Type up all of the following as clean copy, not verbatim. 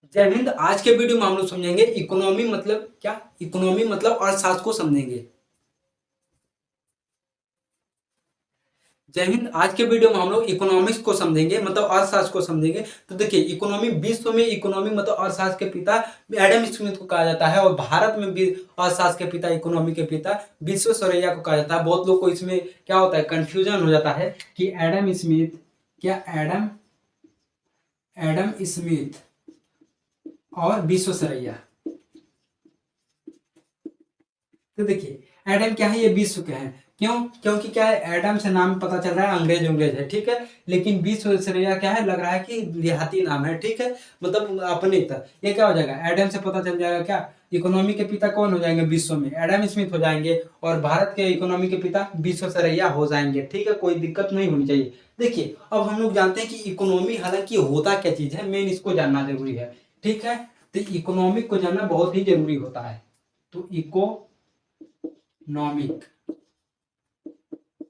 जय हिंद। आज के वीडियो में हम लोग समझेंगे इकोनॉमी मतलब क्या। इकोनॉमी मतलब अर्थशास्त्र को समझेंगे। जय हिंद। आज के वीडियो में हम लोग इकोनॉमिक्स को समझेंगे मतलब अर्थशास्त्र को समझेंगे। तो देखिए, इकोनॉमी विश्व में इकोनॉमी मतलब अर्थशास्त्र के पिता एडम स्मिथ को कहा जाता है, और भारत में भी अर्थशास्त्र के पिता, इकोनॉमी के पिता विश्वेश्वरैया को कहा जाता है। बहुत लोग को इसमें क्या होता है, कंफ्यूजन हो जाता है कि एडम स्मिथ, क्या एडम एडम स्मिथ और विश्वेश्वरैया। तो देखिए, एडम क्या है, ये विश्व के हैं। क्यों? क्योंकि क्या है, एडम से नाम पता चल रहा है अंग्रेज अंग्रेज है, ठीक है। लेकिन विश्वेश्वरैया क्या है, लग रहा है कि देहाती नाम है, ठीक है। मतलब अपने तरह ये क्या हो जाएगा, एडम से पता चल जाएगा क्या, इकोनॉमी के पिता कौन हो जाएंगे विश्व में, एडम स्मिथ हो जाएंगे। और भारत के इकोनॉमी के पिता विश्वेश्वरैया हो जाएंगे, ठीक है। कोई दिक्कत नहीं होनी चाहिए। देखिए, अब हम लोग जानते हैं कि इकोनॉमी हालांकि होता क्या चीज है, मेन इसको जानना जरूरी है, ठीक है। तो इकोनॉमिक को जानना बहुत ही जरूरी होता है। तो इकोनॉमिक,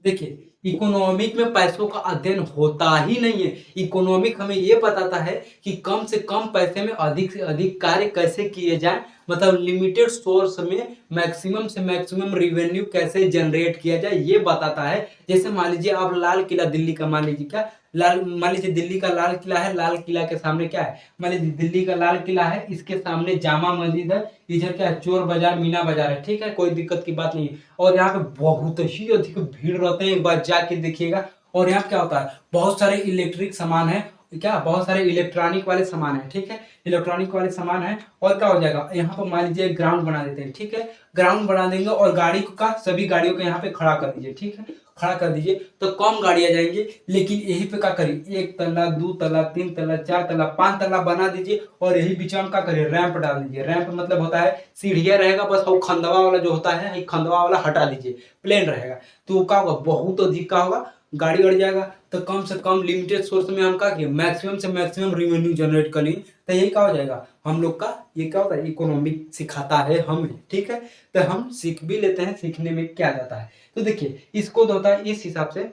देखिए, इकोनॉमिक में पैसों का अध्ययन होता ही नहीं है। इकोनॉमिक हमें यह बताता है कि कम से कम पैसे में अधिक से अधिक कार्य कैसे किए जाए, मतलब लिमिटेड सोर्स में मैक्सिमम से मैक्सिमम रिवेन्यू कैसे जनरेट किया जाए, ये बताता है। जैसे मान लीजिए आप लाल किला दिल्ली का, मान लीजिए क्या, मान लीजिए दिल्ली का लाल किला है, लाल किला के सामने क्या है, मान लीजिए दिल्ली का लाल किला है, इसके सामने जामा मस्जिद है, इधर क्या है, चोर बाजार, मीना बाजार है, ठीक है। कोई दिक्कत की बात नहीं है। और यहाँ पे बहुत ही अधिक भीड़ रहते हैं, एक बार जाके देखिएगा। और यहाँ क्या होता है, बहुत सारे इलेक्ट्रिक सामान है, क्या, बहुत सारे इलेक्ट्रॉनिक वाले सामान है, ठीक है। इलेक्ट्रॉनिक वाले सामान है। और क्या हो जाएगा, यहाँ पर मान लीजिए ग्राउंड बना देते हैं, ठीक है। ग्राउंड बना देंगे और गाड़ी का, सभी गाड़ियों को यहाँ पे खड़ा कर दीजिए, ठीक है। खड़ा कर दीजिए तो कम गाड़ियां जाएंगी। लेकिन यही पे क्या करिए, एक तल्ला, दो तल्ला, तीन तल्ला, चार तल्ला, पांच तल्ला बना दीजिए। और यही बीच में क्या करिए, रैंप डाल दीजिए। रैंप मतलब होता है सीढ़ियां रहेगा, बस वो खंडवा वाला जो होता है, ये खंडवा वाला हटा दीजिए, प्लेन रहेगा। तो क्या होगा, बहुत अधिक का होगा, गाड़ी अड़ जाएगा। तो कम से कम लिमिटेड सोर्स में हम क्या किए, मैक्सिमम से मैक्सिमम रेवेन्यू जनरेट कर लिए। तो यही क्या हो जाएगा, हम लोग का ये क्या होता है, इकोनॉमिक सिखाता है हमें, ठीक है। तो हम सीख भी लेते हैं, सीखने में क्या जाता है। तो देखिए, इसको तो होता है इस हिसाब से।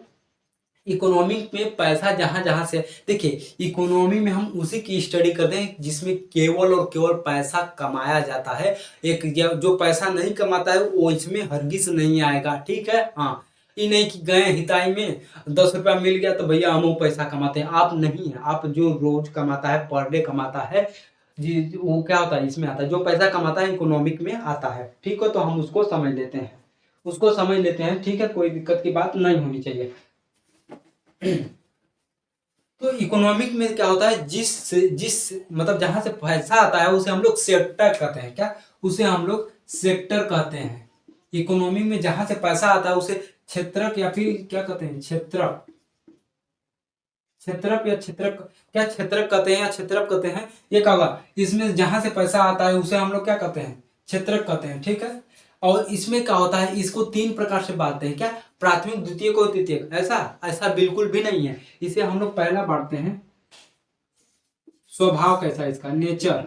इकोनॉमिक में पैसा जहां जहां से, देखिए, इकोनॉमी में हम उसी की स्टडी करते हैं जिसमें केवल और केवल पैसा कमाया जाता है। एक जो पैसा नहीं कमाता है वो इसमें हरगिज नहीं आएगा, ठीक है। हाँ, ये नहीं कि गए हिताई में 10 रुपया मिल गया तो भैया हम वो पैसा कमाते हैं, आप नहीं है। आप जो रोज कमाता है, पर डे कमाता है जी, वो क्या होता है, इसमें आता है। जो पैसा कमाता है इकोनॉमिक में आता है, ठीक है। तो हम उसको समझ लेते हैं, उसको समझ लेते हैं, ठीक है। कोई दिक्कत की बात नहीं होनी चाहिए। तो इकोनॉमिक में क्या होता है, जिस जिस मतलब जहां से पैसा आता है उसे हम लोग सेक्टर कहते हैं, क्या, उसे हम लोग सेक्टर कहते हैं। इकोनॉमी में जहां से पैसा आता है उसे क्षेत्रक, या फिर क्या कहते हैं, क्षेत्रक, क्षेत्रक या क्षेत्रक, क्या क्षेत्रक कहते हैं या क्षेत्रक कहते हैं, ये क्या होगा। इसमें जहां से पैसा आता है उसे हम लोग क्या कहते हैं, क्षेत्रक कहते हैं, ठीक है। और इसमें क्या होता है, इसको तीन प्रकार से बांटते हैं, क्या, प्राथमिक, द्वितीयक और तृतीयक। ऐसा ऐसा बिल्कुल भी नहीं है। इसे हम लोग पहला बांटते हैं, स्वभाव कैसा है इसका, नेचर।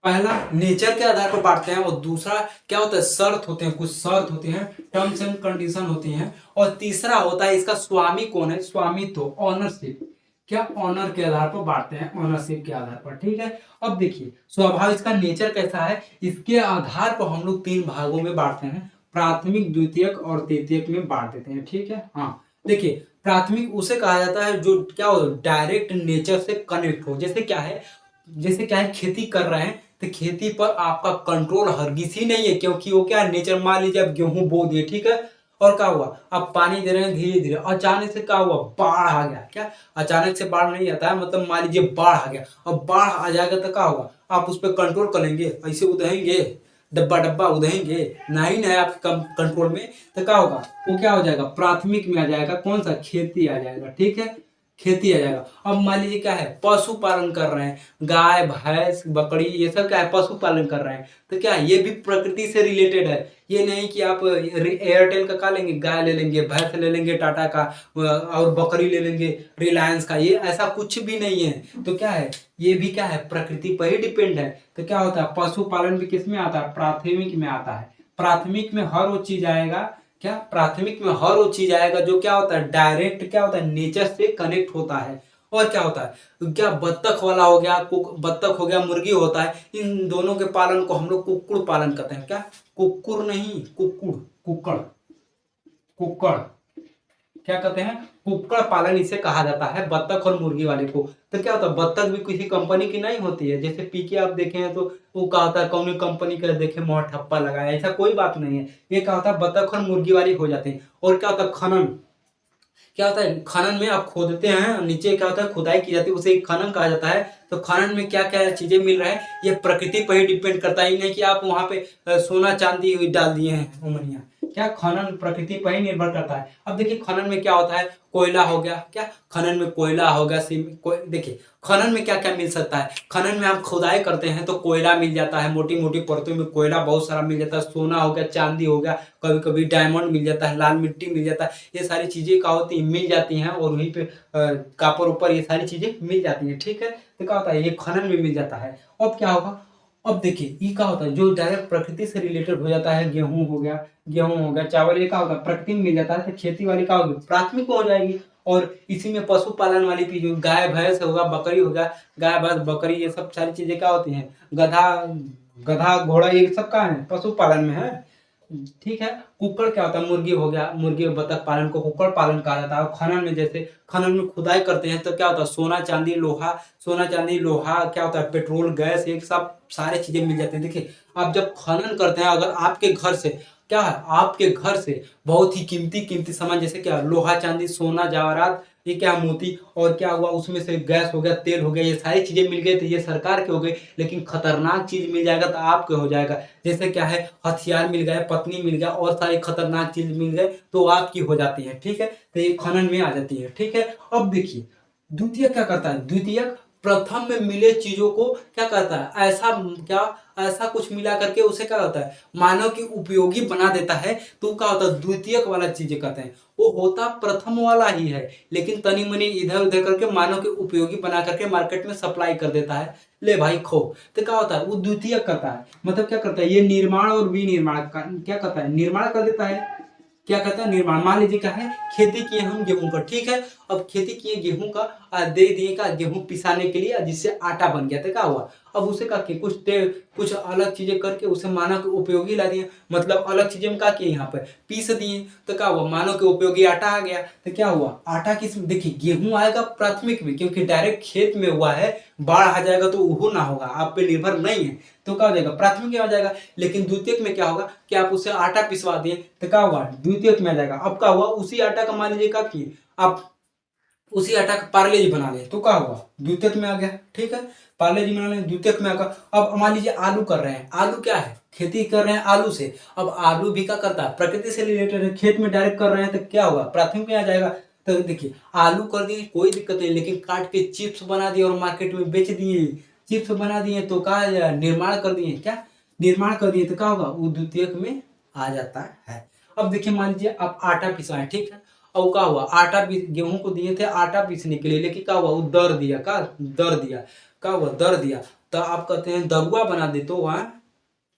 पहला नेचर के आधार पर बांटते हैं, और दूसरा क्या होता है, शर्त होते हैं, कुछ शर्त होते हैं, टर्म्स एंड कंडीशन होती हैं। और तीसरा होता है इसका स्वामी कौन है, स्वामित्व, ऑनरशिप। क्या, ऑनर के आधार पर बांटते हैं, ऑनरशिप के आधार पर, ठीक है। अब देखिए, स्वभाव, इसका नेचर कैसा है, इसके आधार पर हम लोग तीन भागों में बांटते हैं, प्राथमिक, द्वितीयक और तृतीयक में बांट देते हैं, ठीक है। हाँ, देखिए, प्राथमिक उसे कहा जाता है जो क्या हो, डायरेक्ट नेचर से कनेक्ट हो। जैसे क्या है, जैसे क्या है, खेती कर रहे हैं तो खेती पर आपका कंट्रोल हरगिज ही नहीं है, क्योंकि वो क्या है, नेचर। मान लीजिए आप गेहूं बो दिए, ठीक है। और क्या हुआ, आप पानी दे रहे हैं धीरे धीरे, अचानक से क्या हुआ, बाढ़ आ गया। क्या, अचानक से बाढ़ नहीं आता है, मतलब मान लीजिए बाढ़ आ गया, अब बाढ़ आ जाएगा तो क्या होगा, आप उस पर कंट्रोल करेंगे, ऐसे उदहेंगे, डब्बा डब्बा उदहेंगे, नहीं ना है आपके कंट्रोल में। तो क्या होगा, वो क्या हो जाएगा, प्राथमिक में आ जाएगा, कौन सा, खेती आ जाएगा, ठीक है। खेती आ जाएगा। अब मान लीजिए क्या है, पशुपालन कर रहे हैं, गाय भैंस बकरी, ये सब क्या है, पशुपालन कर रहे हैं। तो क्या है, ये भी प्रकृति से रिलेटेड है। ये नहीं कि आप एयरटेल का क्या लेंगे, गाय ले लेंगे, भैंस ले लेंगे टाटा का, और बकरी ले लेंगे रिलायंस का, ये ऐसा कुछ भी नहीं है। तो क्या है, ये भी क्या है, प्रकृति पर ही डिपेंड है। तो क्या होता है, पशुपालन भी किस में आता है, प्राथमिक में आता है। प्राथमिक में हर वो चीज आएगा, क्या, प्राथमिक में हर वो चीज आएगा जो क्या होता है, डायरेक्ट क्या होता है, नेचर से कनेक्ट होता है। और क्या होता है, क्या बत्तख वाला हो गया, बत्तख हो गया, मुर्गी होता है, इन दोनों के पालन को हम लोग कुक्कुड़ पालन कहते हैं। क्या, कुक्कुर नहीं, कुक्कुड़, कुक्कड़, कुक्कड़ क्या कहते हैं, कुक्कड़ पालन इसे कहा जाता है, बत्तख और मुर्गी वाले को। तो क्या होता है, बत्तख भी किसी कंपनी की नहीं होती है, जैसे पीके आप देखे हैं तो वो क्या होता है, कौन कंपनी का देखे मोहर ठप्पा लगाया, ऐसा कोई बात नहीं है। ये क्या होता है, बत्तख और मुर्गी वाली हो जाते हैं। और क्या होता है, खनन, क्या होता है, खनन में आप खोदते हैं, नीचे क्या होता है, खुदाई की जाती है, उसे खनन कहा जाता है। तो खनन में क्या क्या चीजें मिल रहा है, ये प्रकृति पर ही डिपेंड करता है, नहीं कि आप वहां पे सोना चांदी डाल दिए हैं उमनिया। क्या, खनन प्रकृति पर ही निर्भर करता है। अब देखिए खनन में क्या होता है, कोयला हो गया, क्या खनन में कोयला हो गया, देखिए खनन में क्या क्या मिल सकता है, खनन में हम खुदाई करते हैं तो कोयला मिल जाता है, मोटी मोटी परतों में कोयला बहुत सारा मिल जाता है, सोना हो गया, चांदी हो गया, कभी कभी डायमंड मिल जाता है, लाल मिट्टी मिल जाता है, ये सारी चीजें क्या होती है, मिल जाती हैं, और वहीं पे कापर ऊपर ये सारी चीजें मिल जाती हैं। ठीक है, तो क्या होता है, ये खनन में मिल जाता है। अब क्या होगा, अब देखिए ये क्या होता है, जो डायरेक्ट प्रकृति से रिलेटेड हो जाता है, गेहूं हो गया, चावल, ये क्या होगा, प्रकृति में मिल जाता है, तो खेती वाली क्या होगी, प्राथमिक हो जाएगी। और इसी में पशुपालन वाली भी, जो गाय भैंस होगा, बकरी होगा, गाय भैंस बकरी ये सब सारी चीजें क्या होती हैं, गधा, घोड़ा, ये सब का है, पशुपालन में है। ठीक है, कुक्कड़ क्या होता है, मुर्गी हो गया, मुर्गी और बतख पालन को कुक्कड़ पालन कहा जाता है। और खनन में, जैसे खनन में खुदाई करते हैं तो क्या होता है, सोना चांदी लोहा, सोना चांदी लोहा, क्या होता है, पेट्रोल गैस, एक सब सारे चीजें मिल जाते हैं। देखिए आप जब खनन करते हैं, अगर आपके घर से, क्या है, आपके घर से बहुत ही कीमती कीमती सामान, जैसे क्या लोहा चांदी सोना जवाहरात, ये क्या मोती, और क्या हुआ, उसमें से गैस हो गया, तेल हो गया, ये सारी चीजें मिल गई तो ये सरकार के हो गई। लेकिन खतरनाक चीज मिल जाएगा तो आपके हो जाएगा, जैसे क्या है, हथियार मिल गए, पत्नी मिल गया, और सारी खतरनाक चीज मिल गए तो आपकी हो जाती है। ठीक है, तो ये खनन में आ जाती है। ठीक है, अब देखिए द्वितीयक क्या करता है, द्वितीयक प्रथम में मिले चीजों को क्या करता है, ऐसा क्या, ऐसा कुछ मिला करके उसे क्या होता है, मानव की उपयोगी बना देता है। तो क्या होता है, द्वितीयक वाला चीजें कहते हैं, वो होता प्रथम वाला ही है, लेकिन तनी मनी इधर उधर करके मानव के उपयोगी बना करके मार्केट में सप्लाई कर देता है, ले भाई खो। तो क्या होता है, वो द्वितीयक करता है, मतलब क्या करता है, ये निर्माण और विनिर्माण का क्या करता है, निर्माण कर देता है, क्या कहता है, निर्माण। मान लीजिए क्या है, खेती किए हम गेहूं का, ठीक है, अब खेती किए गेहूं का, दे दिए का गेहूं पिसाने के लिए, जिससे आटा बन गया, तो क्या हुआ, अब उसे का कि कुछ अलग चीजें करके उसे मानव के उपयोगी ला दिए, मतलब अलग चीजें में क्या किए, यहाँ पर पीस दिए, तो क्या हुआ, मानव के उपयोगी आटा आ गया। तो क्या हुआ, आटा किस, देखिए गेहूं आएगा प्राथमिक में, क्योंकि डायरेक्ट खेत में हुआ है, बाढ़ आ जाएगा तो वो ना होगा, आप पे निर्भर नहीं है, तो क्या हो जाएगा, प्राथमिक में आ जाएगा। लेकिन द्वितीयक में क्या होगा कि आप उससे आटा पिसवा दिए, तो क्या होगा, द्वितीयक में आ जाएगा। अब क्या हुआ, उसी आटा का मान लीजिए क्या किए आप, उसी आटा का पार्ले जी बना ले, तो क्या हुआ, द्वितीयक में आ गया। ठीक है, पार्ले जी बना ले, द्वितीयक में आ गया। अब मान लीजिए आलू कर रहे हैं, आलू क्या है, खेती कर रहे हैं आलू से, अब आलू भी क्या करता है, प्रकृति से रिलेटेड है, खेत में डायरेक्ट कर रहे हैं, तो क्या होगा, प्राथमिक में आ जाएगा। तो देखिए आलू कर दिए, कोई दिक्कत नहीं, लेकिन काट के चिप्स बना दिए और मार्केट में बेच दिए, चिप्स बना दिए, तो क्या, निर्माण कर दिए, क्या निर्माण कर दिए, तो क्या होगा, वो द्वितीयक में आ जाता है। अब देखिए मान लीजिए आप आटा पिसाए, ठीक है, और क्या हुआ, आटा गेहूं को दिए थे आटा पीसने के लिए, लेकिन क्या हुआ, वो दर दिया, दर दिया, क्या हुआ, दर दिया, तो आप कहते हैं दरुआ बना दे, तो वहां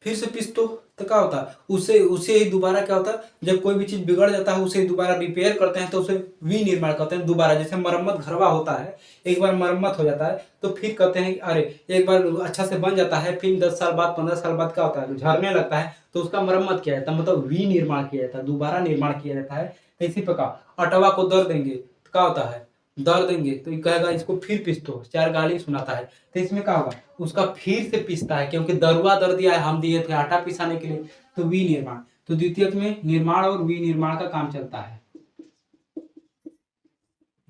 फिर से पीस तो क्या होता है, उसे उसे ही दोबारा क्या होता है, जब कोई भी चीज बिगड़ जाता है उसे दोबारा रिपेयर करते हैं, तो उसे विनिर्माण करते हैं दोबारा, जैसे मरम्मत घरवा होता है, एक बार मरम्मत हो जाता है तो फिर कहते हैं अरे एक बार अच्छा से बन जाता है, फिर 10 साल बाद 15 साल बाद क्या होता है, झड़ने लगता है, तो उसका मरम्मत किया जाता है, मतलब विनिर्माण किया जाता है, दोबारा निर्माण किया जाता है। इसी प्रकार अटवा को दर देंगे तो क्या होता है, दर देंगे तो ये कहेगा इसको फिर पीस दो, चार गाली सुनाता है, तो इसमें क्या होगा, उसका फिर से पीसता है, क्योंकि दरुआ दर दिया है, हम दिए थे आटा पिसाने के लिए, तो विनिर्माण। तो द्वितीयक में निर्माण और विनिर्माण का काम चलता है,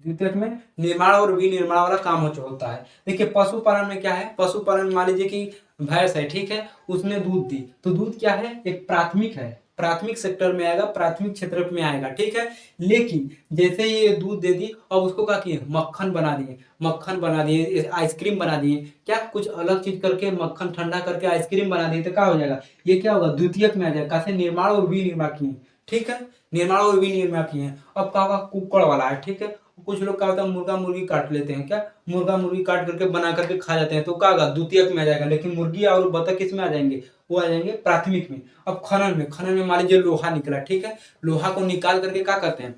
द्वितीयक में निर्माण और विनिर्माण वाला काम होता है। देखिए पशुपालन में क्या है, पशुपालन में मान लीजिए कि भैंस है, ठीक है, उसने दूध दी, तो दूध क्या है, एक प्राथमिक है, प्राथमिक सेक्टर में आएगा, प्राथमिक क्षेत्र में आएगा, ठीक है। लेकिन जैसे ही ये दूध दे दी, अब उसको क्या किए, मक्खन बना दिए, मक्खन बना दिए, आइसक्रीम बना दिए, क्या कुछ अलग चीज करके मक्खन ठंडा करके आइसक्रीम बना दिए, तो क्या हो जाएगा, ये क्या होगा, द्वितीयक में आ जाएगा, कैसे, निर्माण और विनिर्माण किए, ठीक है, निर्माण और विनिर्माण किए हैं। अब क्या होगा, कुक्कड़ वाला है, ठीक है, कुछ लोग क्या होता है, मुर्गा मुर्गी काट लेते हैं, क्या मुर्गा मुर्गी काट करके बना करके खा जाते हैं, तो क्या होगा, द्वितीयक में आ जाएगा। लेकिन मुर्गी और बतख किस में आ जाएंगे, वो आ जाएंगे प्राथमिक में। अब खनन में मान लीजिए लोहा निकला, ठीक है, लोहा को निकाल करके क्या करते हैं,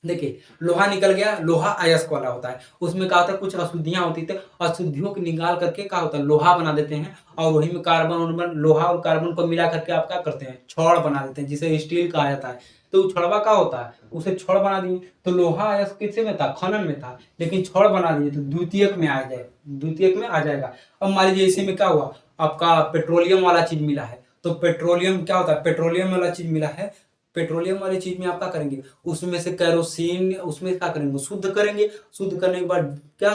देखिए लोहा निकल गया, लोहा अयस्क वाला होता है, उसमें क्या होता है कुछ अशुद्धियाँ होती थी, अशुद्धियों को निकाल करके क्या होता है लोहा बना देते हैं और वही में कार्बन-वार्बन लोहा और कार्बन को मिला करके आप क्या करते हैं छड़ बना देते हैं जिसे स्टील कहा जाता है। तो छड़वा क्या होता है, उसे छड़ बना दिए, तो लोहा अयस्क किससे में था खनन में था, लेकिन छड़ बना दिए तो द्वितीयक में आ जाए द्वितीयक में आ जाएगा। अब मान लीजिए इसी में क्या हुआ आपका पेट्रोलियम वाला चीज़ मिला है, तो पेट्रोलियम क्या होता है पेट्रोलियम वाला चीज़ मिला है, पेट्रोलियम वाली चीज में आप क्या करेंगे उसमें से कैरोसिन उसमें क्या करेंगे शुद्ध करेंगे, शुद्ध करने के बाद क्या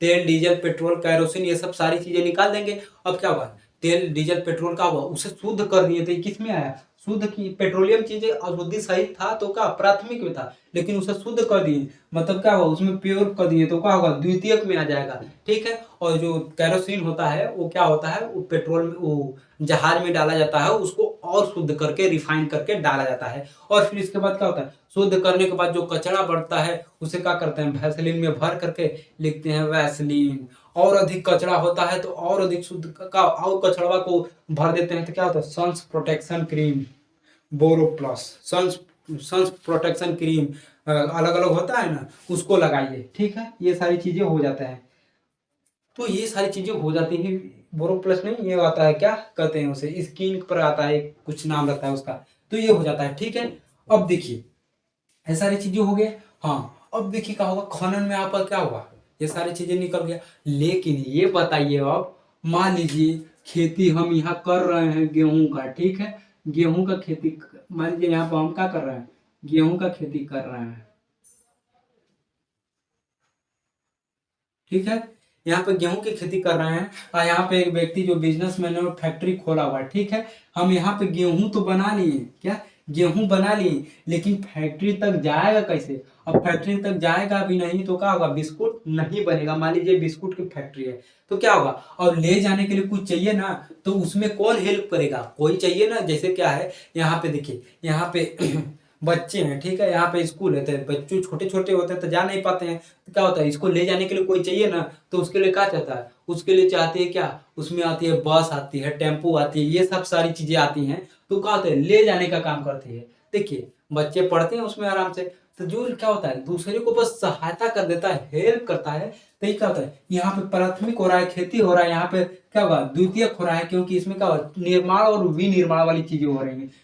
तेल डीजल पेट्रोल कैरोसिन ये सब सारी चीजें निकाल देंगे। अब क्या होगा तेल डीजल पेट्रोल का हुआ उसे शुद्ध कर दिए तो ये किस में आया शुद्ध की पेट्रोलियम चीजें अशुद्धि सही था तो क्या प्राथमिक में था, लेकिन उसे शुद्ध कर दिए मतलब क्या हुआ उसमें प्योर कर दिए तो क्या होगा द्वितीयक में आ जाएगा। ठीक है, और जो कैरोसिन होता है वो क्या होता है वो पेट्रोल में वो जहाज में डाला जाता है, उसको और शुद्ध करके रिफाइन करके डाला जाता है और फिर इसके बाद क्या होता है शुद्ध करने के बाद जो कचरा बढ़ता है उसे क्या करते हैं वैसलीन में भर करके लिखते हैं वैसलीन। और अधिक कचरा होता है तो और अधिक शुद्ध का और कचड़वा को भर देते हैं तो क्या होता है sun's protection cream Boroplus sun's sun's protection cream अलग अलग होता है ना उसको लगाइए। ठीक है, ये सारी चीजें हो जाता है, तो ये सारी चीजें हो जाती हैं। बोरो प्लस नहीं ये आता है क्या कहते हैं उसे स्किन पर आता है कुछ नाम रहता है उसका, तो ये हो जाता है। ठीक है, अब देखिए ये सारी चीजें हो गए। हाँ अब देखिए क्या होगा खनन में आपका क्या हुआ ये सारी चीजें निकल गया, लेकिन ये बताइए अब मान लीजिए खेती हम यहाँ कर रहे हैं गेहूं का, ठीक है गेहूं का खेती मान लीजिए यहाँ पर हम क्या कर रहे हैं गेहूं का खेती कर रहे हैं। ठीक है, यहाँ पे गेहूं की खेती कर रहे हैं और यहाँ पे एक व्यक्ति जो बिजनेसमैन है वो फैक्ट्री खोला हुआ है। ठीक है, हम यहाँ पे गेहूं तो बना लिए क्या गेहूं बना लिए, लेकिन फैक्ट्री तक जाएगा कैसे, अब फैक्ट्री तक जाएगा भी नहीं तो क्या होगा बिस्कुट नहीं बनेगा। मान लीजिए बिस्कुट की फैक्ट्री है तो क्या होगा और ले जाने के लिए कुछ चाहिए ना, तो उसमें कौन हेल्प करेगा कोई चाहिए ना। जैसे क्या है यहाँ पे देखिए यहाँ पे बच्चे हैं, ठीक है यहाँ पे स्कूल है तो बच्चे छोटे छोटे होते हैं तो जा नहीं पाते हैं, तो क्या होता है इसको ले जाने के लिए कोई चाहिए ना, तो उसके लिए क्या चाहता है उसके लिए चाहती है क्या उसमें आती है बस आती है टेम्पो आती है ये सब सारी चीजें आती हैं, तो क्या होता है ले जाने का काम करती है। देखिए बच्चे पढ़ते हैं उसमें आराम से, तो जो क्या होता है दूसरे को बस सहायता कर देता है हेल्प करता है, तो ये क्या होता है यहाँ पे प्राथमिक हो रहा है खेती हो रहा है, यहाँ पे क्या होगा द्वितीयक हो रहा है क्योंकि इसमें क्या होगा निर्माण और विनिर्माण वाली चीजें हो रही है।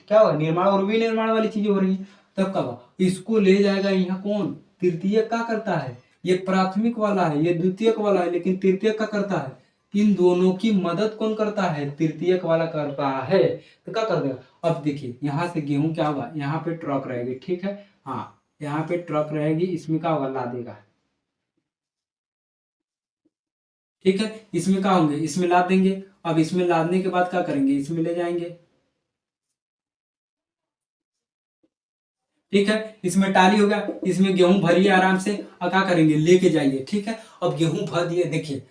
क्या होगा निर्माण और विनिर्माण वाली चीजें हो रही है, तब क्या होगा इसको ले जाएगा यहाँ कौन तृतीयक का करता है, ये प्राथमिक वाला है ये द्वितीयक वाला है लेकिन तृतीयक का करता है, इन दोनों की मदद कौन करता है तृतीयक वाला करता है, तो क्या कर देगा। अब देखिए यहाँ से गेहूं क्या होगा यहाँ पे ट्रक रहेगी, ठीक है हाँ यहाँ पे ट्रक रहेगी इसमें क्या होगा लादेगा। ठीक है, इसमें क्या होंगे इसमें लाद देंगे, अब इसमें लादने के बाद क्या करेंगे इसमें ले जाएंगे। ठीक है, इसमें टाली हो गया इसमें गेहूं भरिए आराम से और क्या करेंगे लेके जाइए। ठीक है, अब गेहूं भर दिए। देखिए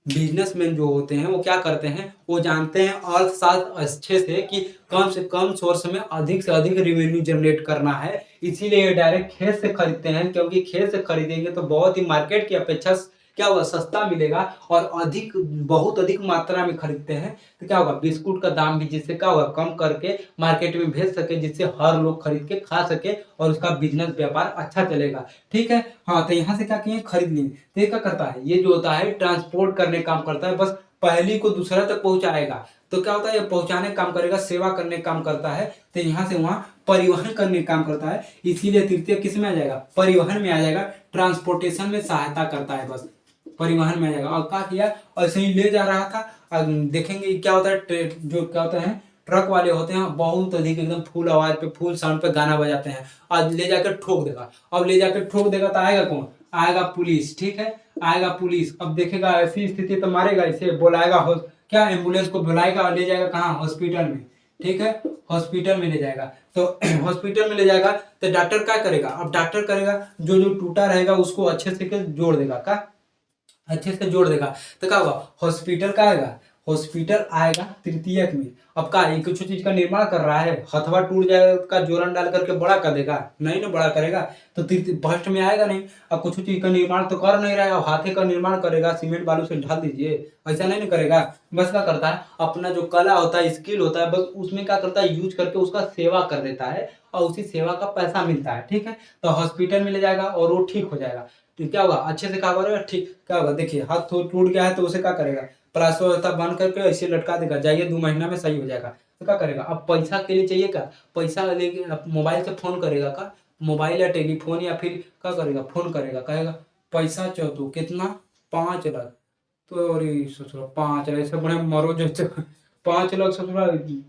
बिजनेसमैन जो होते हैं वो क्या करते हैं वो जानते हैं अर्थशास्त्र अच्छे से कि कम से कम सोर्स में अधिक से अधिक रेवेन्यू जनरेट करना है, इसीलिए ये डायरेक्ट खेत से खरीदते हैं क्योंकि खेत से खरीदेंगे तो बहुत ही मार्केट की अपेक्षा क्या होगा सस्ता मिलेगा और अधिक बहुत अधिक मात्रा में खरीदते हैं, तो क्या होगा बिस्कुट का दाम भी जिससे क्या होगा कम करके मार्केट में भेज सके जिससे हर लोग खरीद के खा सके और उसका बिजनेस व्यापार अच्छा चलेगा। ठीक है, हाँ तो यहाँ से क्या किए खरीद लिए, तो ये क्या करता है ये जो होता है ट्रांसपोर्ट करने का काम करता है, बस पहली को दूसरा तक पहुंचाएगा, तो क्या होता है ये पहुंचाने का काम करेगा सेवा करने का काम करता है, तो यहाँ से वहां परिवहन करने का काम करता है, इसीलिए तृतीय किस में आ जाएगा परिवहन में आ जाएगा, ट्रांसपोर्टेशन में सहायता करता है बस परिवहन में आ जाएगा। और क्या किया ऐसे ही ले जा रहा था और देखेंगे क्या होता है जो क्या होता है ट्रक वाले होते हैं बहुत अधिक एकदम फुल आवाज पे फुल साउंड पे गाना बजाते हैं, आज ले जाकर ठोक देगा, अब ले जाकर ठोक देगा तो आएगा कौन आएगा पुलिस। ठीक है, आएगा पुलिस, अब देखेगा ऐसी स्थिति तो मारेगा इसे बुलाएगा क्या एम्बुलेंस को बुलाएगा और ले जाएगा कहाँ हॉस्पिटल में। ठीक है, हॉस्पिटल में ले जाएगा, तो हॉस्पिटल में ले जाएगा तो डॉक्टर क्या करेगा अब डॉक्टर करेगा जो जो टूटा रहेगा उसको अच्छे से जोड़ देगा का अच्छे से जोड़ देगा, तो क्या होगा हॉस्पिटल का आएगा हॉस्पिटल आएगा तृतीयक में, अब का ये कुछ चीज का निर्माण कर रहा है, हथवा टूट जाएगा का जोरन डाल करके बड़ा कर देगा, नहीं ना बड़ा करेगा, तो फर्स्ट में आएगा नहीं। अब कुछ चीज का निर्माण तो कर नहीं रहा है, अब हाथे का निर्माण करेगा, सीमेंट बालू से ढाल दीजिए, ऐसा नहीं ना करेगा। बस क्या करता है, अपना जो कला होता है, स्किल होता है, बस उसमें क्या करता है, यूज करके उसका सेवा कर देता है और उसी सेवा का पैसा मिलता है। ठीक है, तो हॉस्पिटल में ले जाएगा और वो ठीक हो जाएगा। तो क्या होगा, अच्छे से क्या करेगा, ठीक क्या होगा, देखिए हाथ टूट गया है तो उसे क्या करेगा, प्लास्टर वस्ता बांध करके ऐसे लटका देगा, जाइए 2 महीना में सही हो जाएगा। तो क्या करेगा, अब पैसा के लिए चाहिए क्या, पैसा लेके अब मोबाइल से फोन करेगा का, मोबाइल या टेलीफोन या फिर क्या करेगा, फोन करेगा, कहेगा पैसा चो तू कितना, 5 लाख। तो अरे ससुरा 5 लाख ऐसे बड़े मरो जो 5 लाख ससुरा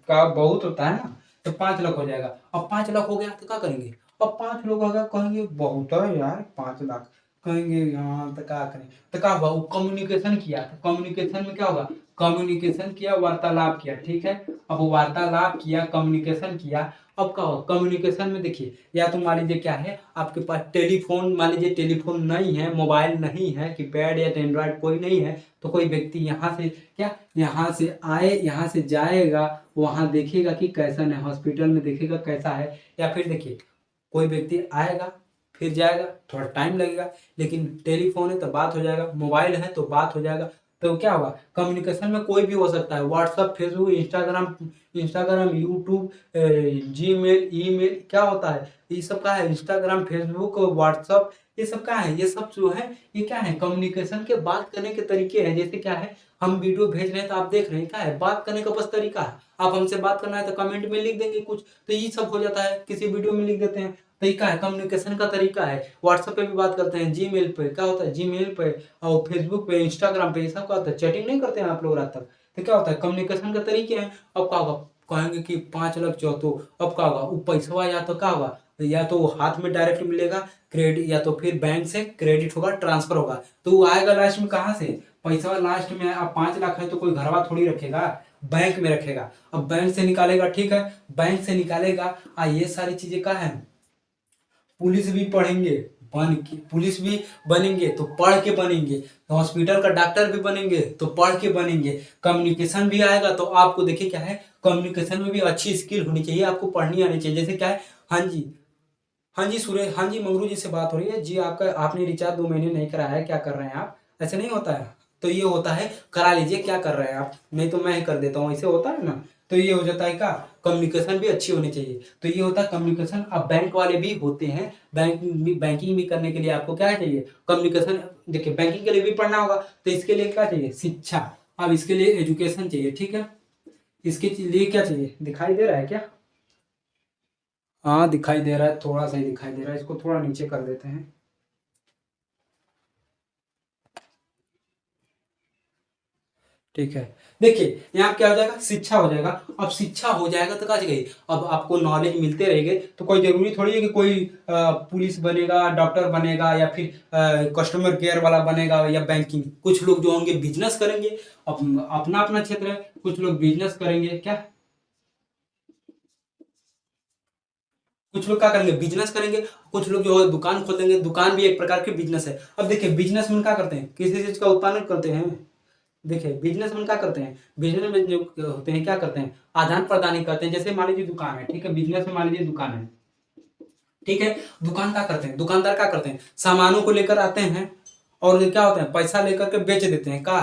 का बहुत होता है ना, तो 5 लाख हो जाएगा। अब 5 लाख हो गया तो क्या करेंगे, अब 5 लोग अगर कहेंगे बहुत है यार 5 लाख, कहेंगे हाँ तो क्या करें, तो क्या हुआ, वो कम्युनिकेशन किया, तो कम्युनिकेशन में क्या होगा, कम्युनिकेशन किया, वार्तालाप किया। ठीक है, अब वो वार्तालाप किया, कम्युनिकेशन किया। अब क्या होगा, कम्युनिकेशन में देखिए, या तो मान लीजिए क्या है आपके पास टेलीफोन, मान लीजिए टेलीफोन नहीं है, मोबाइल नहीं है, कीपैड या एंड्रॉइड कोई नहीं है, तो कोई व्यक्ति यहाँ से क्या, यहाँ से आए, यहाँ से जाएगा, वहाँ देखेगा कि कैसा है, हॉस्पिटल में देखेगा कैसा है, या फिर देखिए कोई व्यक्ति आएगा फिर जाएगा, थोड़ा टाइम लगेगा, लेकिन टेलीफोन है तो बात हो जाएगा, मोबाइल है तो बात हो जाएगा। तो क्या होगा, कम्युनिकेशन में कोई भी हो सकता है, WhatsApp, Facebook, Instagram, YouTube, Gmail, email, क्या होता है, ये सब का है, इंस्टाग्राम, फेसबुक, व्हाट्सअप, ये सब का है, ये सब जो है ये क्या है, कम्युनिकेशन के बात करने के तरीके हैं। जैसे क्या है, हम वीडियो भेज रहे हैं तो आप देख रहे हैं, क्या है, बात करने का बस तरीका है। आप हमसे बात करना है तो कमेंट में लिख देंगे कुछ, तो ये सब हो जाता है, किसी वीडियो में लिख देते हैं, तरीका है, कम्युनिकेशन का तरीका है। व्हाट्सएप पे भी बात करते हैं, जीमेल पे क्या होता है, जीमेल पे और फेसबुक पे, इंस्टाग्राम पे, ये सब क्या होता है, चैटिंग नहीं करते हैं आप लोग रात तक, तो क्या होता है, कम्युनिकेशन का तरीके हैं। अब क्या होगा, कहेंगे कि 5 लाख जो, तो अब क्या होगा, वो पैसा या तो क्या होगा, या तो वो हाथ में डायरेक्ट मिलेगा क्रेडिट, या तो फिर बैंक से क्रेडिट होगा, ट्रांसफर होगा, तो वो आएगा लास्ट में कहाँ से, पैसा लास्ट में। अब 5 लाख है तो कोई घरवा थोड़ी रखेगा, बैंक में रखेगा। अब बैंक से निकालेगा, ठीक है, बैंक से निकालेगा, ये सारी चीजें क्या है, पुलिस भी पढ़ेंगे, बन के पुलिस भी बनेंगे तो पढ़ के बनेंगे, तो हॉस्पिटल का डॉक्टर भी बनेंगे तो पढ़ के बनेंगे, कम्युनिकेशन भी आएगा। तो आपको देखिए क्या है, कम्युनिकेशन में भी अच्छी स्किल होनी चाहिए, आपको पढ़नी आनी चाहिए। जैसे क्या है, हाँ जी, हाँ जी सुरेश, हाँ जी मंगरू जी से बात हो रही है जी, आपका आपने रिचार्ज 2 महीने नहीं कराया है, क्या कर रहे हैं आप, ऐसे नहीं होता है। तो ये होता है, करा लीजिए, क्या कर रहे हैं आप, नहीं तो मैं ही कर देता हूँ, ऐसे होता है ना। तो ये हो जाता है का, कम्युनिकेशन भी अच्छी होनी चाहिए, तो ये होता है कम्युनिकेशन। अब बैंक वाले भी होते हैं, बैंकिंग भी करने के लिए आपको क्या चाहिए, कम्युनिकेशन। देखिए बैंकिंग के लिए भी पढ़ना होगा, तो इसके लिए क्या चाहिए, शिक्षा। अब इसके लिए एजुकेशन चाहिए, ठीक है, इसके लिए क्या चाहिए, दिखाई दे रहा है क्या, हाँ दिखाई दे रहा है, थोड़ा सा ही दिखाई दे रहा है, इसको थोड़ा नीचे कर देते हैं। ठीक है, देखिए यहाँ क्या हो जाएगा, शिक्षा हो जाएगा। अब शिक्षा हो जाएगा तो क्या चाहिए, अब आपको नॉलेज मिलते रहेंगे, तो कोई जरूरी थोड़ी है कि कोई पुलिस बनेगा, डॉक्टर बनेगा, या फिर कस्टमर केयर वाला बनेगा, या बैंकिंग। कुछ लोग जो होंगे बिजनेस करेंगे, अपना अपना क्षेत्र है, कुछ लोग बिजनेस करेंगे, क्या कुछ लोग क्या करेंगे, बिजनेस करेंगे, कुछ लोग जो है दुकान खोल देंगे, दुकान भी एक प्रकार के बिजनेस है। अब देखिए बिजनेसमैन क्या करते हैं, किसी चीज का उत्पादन करते हैं। देखिए बिजनेसमैन क्या करते हैं, बिजनेस में जो होते हैं क्या करते हैं, आदान प्रदान ही करते हैं। जैसे मान लीजिए दुकान है, ठीक है, बिजनेस में मान लीजिए दुकान है, ठीक है, दुकान क्या करते हैं, दुकानदार क्या करते हैं, सामानों को लेकर आते हैं और क्या होता है, पैसा लेकर के बेच देते हैं का,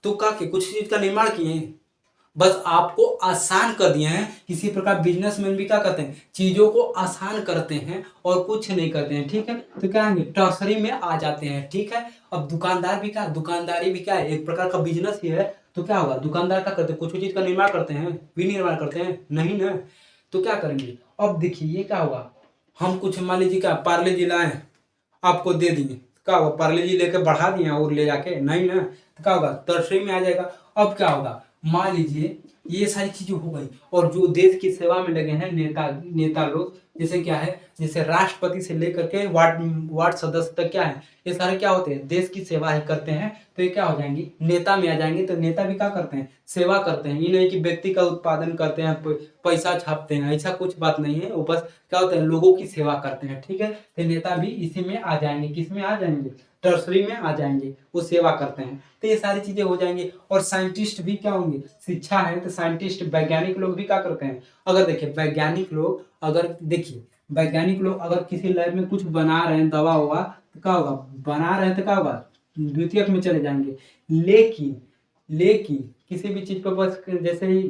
तो का के कुछ चीज का निर्माण किए हैं, बस आपको आसान कर दिए हैं। इसी प्रकार बिजनेसमैन भी क्या करते हैं, चीजों को आसान करते हैं और कुछ नहीं करते हैं, ठीक है, तो क्या है, टर्सरी में आ जाते हैं, ठीक है। अब दुकानदार भी क्या, दुकानदारी भी क्या है, एक प्रकार का बिजनेस ही है। तो क्या होगा, दुकानदार क्या करते हैं, कुछ चीज का निर्माण करते हैं, विनिर्माण करते हैं, नहीं ना, तो क्या करेंगे। अब देखिए ये क्या होगा, हम कुछ मान लीजिए क्या पार्ले जी लाए, आपको दे दिए, क्या होगा, पार्ले जी लेके बढ़ा दिए और ले जाके, नहीं ना, तो क्या होगा, तरसरी में आ जाएगा। अब क्या होगा, मान लीजिए ये सारी चीजें हो गई, और जो देश की सेवा में लगे हैं नेता नेता लोग, जैसे क्या है, जैसे राष्ट्रपति से लेकर के वार्ड वार्ड सदस्य तक क्या है, ये सारे क्या होते हैं, देश की सेवा ही करते हैं। तो ये क्या हो जाएंगे, नेता में आ जाएंगे। तो नेता भी क्या करते हैं, सेवा करते हैं, ये नहीं कि व्यक्ति का उत्पादन करते हैं, पैसा छापते हैं, ऐसा कुछ बात नहीं है। वो बस क्या होता है, लोगों की सेवा करते हैं, ठीक है। तो नेता भी इसी में आ जाएंगे, किस में आ जाएंगे, टर्सरी में आ जाएंगे, वो सेवा करते हैं। तो ये सारी चीजें हो जाएंगी। और साइंटिस्ट भी क्या होंगे, शिक्षा है तो साइंटिस्ट वैज्ञानिक लोग भी क्या करते हैं, अगर देखिए वैज्ञानिक लोग अगर देखिए वैज्ञानिक लोग अगर किसी लैब में कुछ बना रहे हैं दवा होगा तो क्या होगा, बना रहे हैं तो क्या होगा, द्वितीयक में चले जाएंगे। लेकिन लेकिन किसी भी चीज पर बस जैसे ही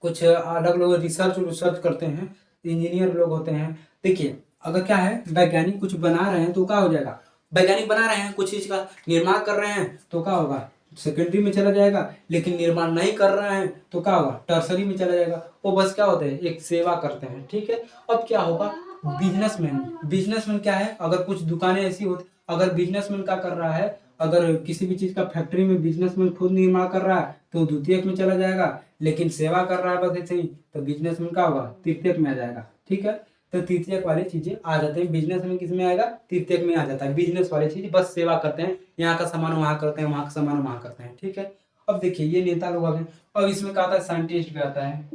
कुछ अलग लोग रिसर्च रिसर्च करते हैं, इंजीनियर लोग होते हैं। देखिए अगर क्या है, वैज्ञानिक कुछ बना रहे हैं तो क्या हो जाएगा, वैज्ञानिक बना रहे हैं कुछ चीज का निर्माण कर रहे हैं तो क्या होगा, सेकेंडरी में चला जाएगा। लेकिन निर्माण नहीं कर रहे हैं तो क्या होगा, टर्सरी में चला जाएगा। वो बस क्या होते हैं, एक सेवा करते हैं। ठीक है। अब क्या होगा, बिजनेसमैन, बिजनेसमैन क्या है, अगर कुछ दुकानें ऐसी होती, अगर बिजनेसमैन क्या कर रहा है, अगर किसी भी चीज का फैक्ट्री में बिजनेसमैन खुद निर्माण कर रहा है तो द्वितीयक में चला जाएगा। लेकिन सेवा कर रहा है बस ऐसे ही तो बिजनेसमैन का होगा, तृतीयक में आ जाएगा। ठीक है। तो तृतीयक वाली चीजें आ जाते हैं, बिजनेसमैन किस में आएगा, तृतीयक में आ जाता है। बिजनेस वाली चीज बस सेवा करते हैं, यहाँ का सामान वहां करते हैं, वहां का सामान वहां करते हैं। ठीक है। अब देखिए ये नेता लोग आ गए। अब इसमें क्या आता है, साइंटिस्ट भी आता है।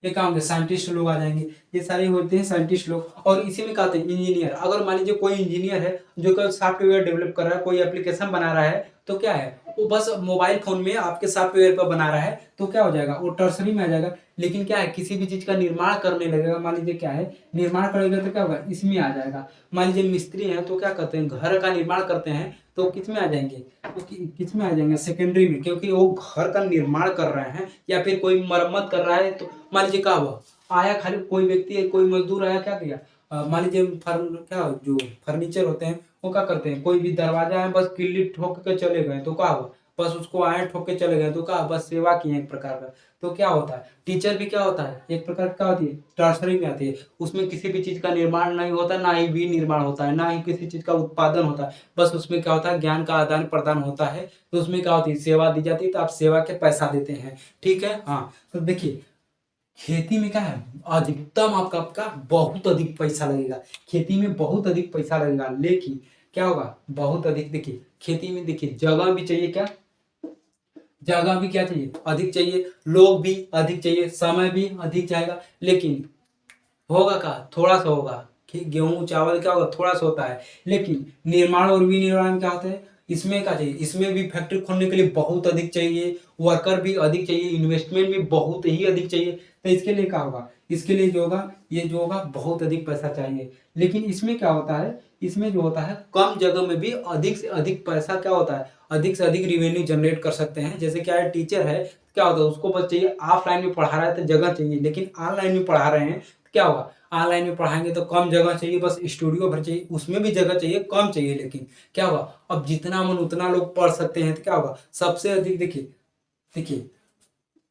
ये क्या होंगे, साइंटिस्ट लोग आ जाएंगे। ये सारे होते हैं साइंटिस्ट लोग। और इसी में क्या आते हैं, इंजीनियर। अगर मान लीजिए कोई इंजीनियर है जो कोई सॉफ्टवेयर डेवलप कर रहा है, कोई एप्लीकेशन बना रहा है, तो क्या है, वो बस मोबाइल फोन में आपके सॉफ्टवेयर पर बना रहा है तो क्या हो जाएगा, वो टर्सरी में आ जाएगा। लेकिन क्या है, किसी भी चीज का निर्माण करने लगेगा, मान लीजिए क्या है, निर्माण करेगा तो क्या होगा, इसमें आ जाएगा। मान लीजिए मिस्त्री हैं तो क्या करते हैं, घर का निर्माण करते हैं तो किस में आ जाएंगे, तो किस में आ जाएंगे, सेकेंडरी में, क्योंकि वो घर का निर्माण कर रहे हैं या फिर कोई मरम्मत कर रहा है। तो मान लीजिए क्या हुआ, आया खाली कोई व्यक्ति है, कोई मजदूर आया, क्या किया, मान लीजिए क्या जो फर्नीचर होते हैं वो क्या करते हैं, कोई भी दरवाजा है बस किल्ली ठोक के चले गए तो क्या हुआ, बस उसको आए ठोक के चले गए तो क्या, बस सेवा किए एक प्रकार का। तो क्या होता है, टीचर भी क्या होता है, एक प्रकार का होती है, टर्सरी में आती है। उसमें किसी भी चीज का निर्माण नहीं होता, ना ही विनिर्माण होता है, ना ही किसी चीज का उत्पादन होता है। बस उसमें क्या होता है, ज्ञान का आदान प्रदान होता है। तो उसमें क्या होती है, सेवा दी जाती है, तो आप सेवा के पैसा देते हैं। ठीक है। हाँ तो देखिए खेती में क्या है, अधिकतम आपका आपका बहुत अधिक पैसा लगेगा, खेती में बहुत अधिक पैसा लगेगा। लेकिन क्या होगा, बहुत अधिक, देखिए खेती में देखिए जगह भी चाहिए, क्या जगह भी क्या चाहिए, अधिक चाहिए, लोग भी अधिक चाहिए, समय भी अधिक जाएगा। लेकिन होगा क्या, थोड़ा सा होगा कि गेहूं चावल क्या होगा, थोड़ा सा होता है। लेकिन निर्माण और विनिर्माण में क्या होता है, इसमें क्या चाहिए, इसमें भी फैक्ट्री खोलने के लिए बहुत अधिक चाहिए, वर्कर भी अधिक चाहिए, इन्वेस्टमेंट भी बहुत ही अधिक चाहिए। तो इसके लिए क्या होगा, इसके लिए जो होगा, ये जो होगा बहुत अधिक पैसा चाहिए। लेकिन इसमें क्या होता है, इसमें जो होता है कम जगह में भी अधिक से अधिक पैसा क्या होता है, अधिक से अधिक रिवेन्यू जनरेट कर सकते हैं। जैसे क्या है, टीचर है, क्या होता है, उसको बस चाहिए, ऑफलाइन में पढ़ा रहा है तो जगह चाहिए, लेकिन ऑनलाइन में पढ़ा रहे हैं तो क्या होगा, ऑनलाइन में पढ़ाएंगे तो कम जगह चाहिए, बस स्टूडियो भर चाहिए, उसमें भी जगह चाहिए, कम चाहिए। लेकिन क्या होगा, अब जितना मन उतना लोग पढ़ सकते हैं तो क्या होगा, सबसे अधिक देखिए, देखिए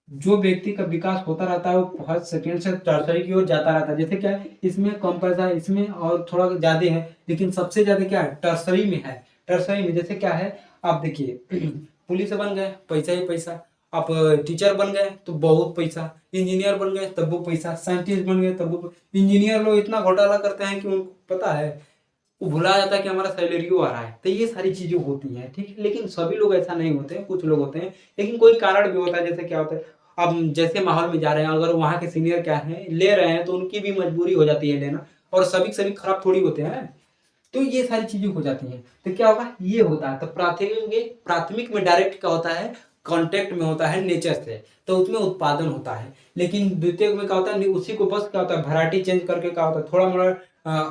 जो व्यक्ति का विकास होता रहता है वो फर्स्ट सेकेंड से टर्सरी की ओर जाता रहता है। जैसे क्या है, इसमें कम पैसा है, इसमें और थोड़ा ज्यादा है, लेकिन सबसे ज्यादा क्या है, टर्सरी में है। टर्सरी में जैसे क्या है, आप देखिए पुलिस बन गए, पैसा ही पैसा। आप टीचर बन गए तो बहुत पैसा, इंजीनियर बन गए तब वो पैसा, साइंटिस्ट बन गए तब वो। इंजीनियर लोग इतना घोटाला करते हैं कि उनको पता है, वो भुला जाता है कि हमारा सैलरी आ रहा है। तो ये सारी चीजें होती हैं। ठीक है। लेकिन सभी लोग ऐसा नहीं होते हैं, कुछ लोग होते हैं, लेकिन कोई कारण भी होता है। जैसे क्या होता है, अब जैसे माहौल में जा रहे हैं, अगर वहाँ के सीनियर क्या है ले रहे हैं तो उनकी भी मजबूरी हो जाती है लेना, और सभी सभी खराब थोड़ी होते हैं। तो ये सारी चीजें हो जाती हैं। तो क्या होगा, ये होता है। तो प्राथमिक प्राथमिक में डायरेक्ट क्या होता है, कांटेक्ट में होता है नेचर से, तो उसमें उत्पादन होता है। लेकिन द्वितीयक में क्या होता है, उसी को बस क्या होता है, वैरायटी चेंज करके क्या होता है, थोड़ा मोड़ा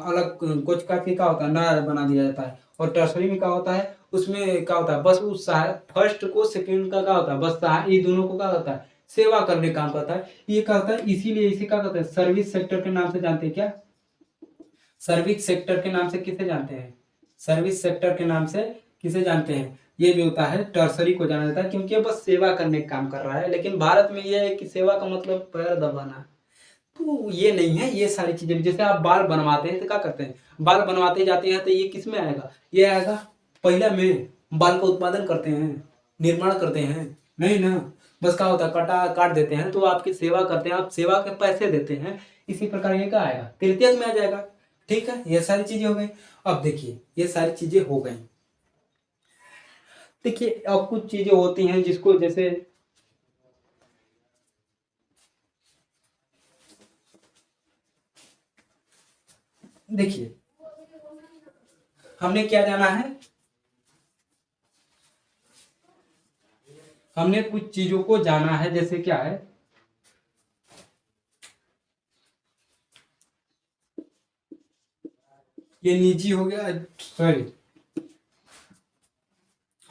अलग कुछ का क्या होता है, नया बना दिया जाता है। और टर्सरी में क्या होता है, उसमें क्या होता है, बस उस फर्स्ट को सेकंड का क्या होता है, बस ये दोनों को क्या होता है, सेवा करने का काम करता है। ये क्या होता है, इसीलिए इसे क्या कहते हैं, सर्विस सेक्टर के नाम से जानते हैं। क्या सर्विस सेक्टर के नाम से किसे जानते हैं, सर्विस सेक्टर के नाम से किसे जानते हैं, ये जो होता है टर्सरी को जाना जाता है, क्योंकि ये बस सेवा करने का काम कर रहा है। लेकिन भारत में ये है कि सेवा का मतलब पैर दबाना, तो ये नहीं है। ये सारी चीजें, जैसे आप बाल बनवाते हैं तो क्या करते हैं, बाल बनवाते जाते हैं तो ये किस में आएगा, ये आएगा पहला में, बाल का उत्पादन करते हैं, निर्माण करते हैं, नहीं ना, बस क्या होता है, कटा काट देते हैं तो आपकी सेवा करते हैं, आप सेवा के पैसे देते हैं। इसी प्रकार ये क्या आएगा, तृतीयक में आ जाएगा। ठीक है। ये सारी चीजें हो गई। अब देखिए ये सारी चीजें हो गई। देखिए अब कुछ चीजें होती हैं जिसको जैसे, देखिए हमने क्या जाना है, हमने कुछ चीजों को जाना है, जैसे क्या है, ये निजी हो गया, सॉरी,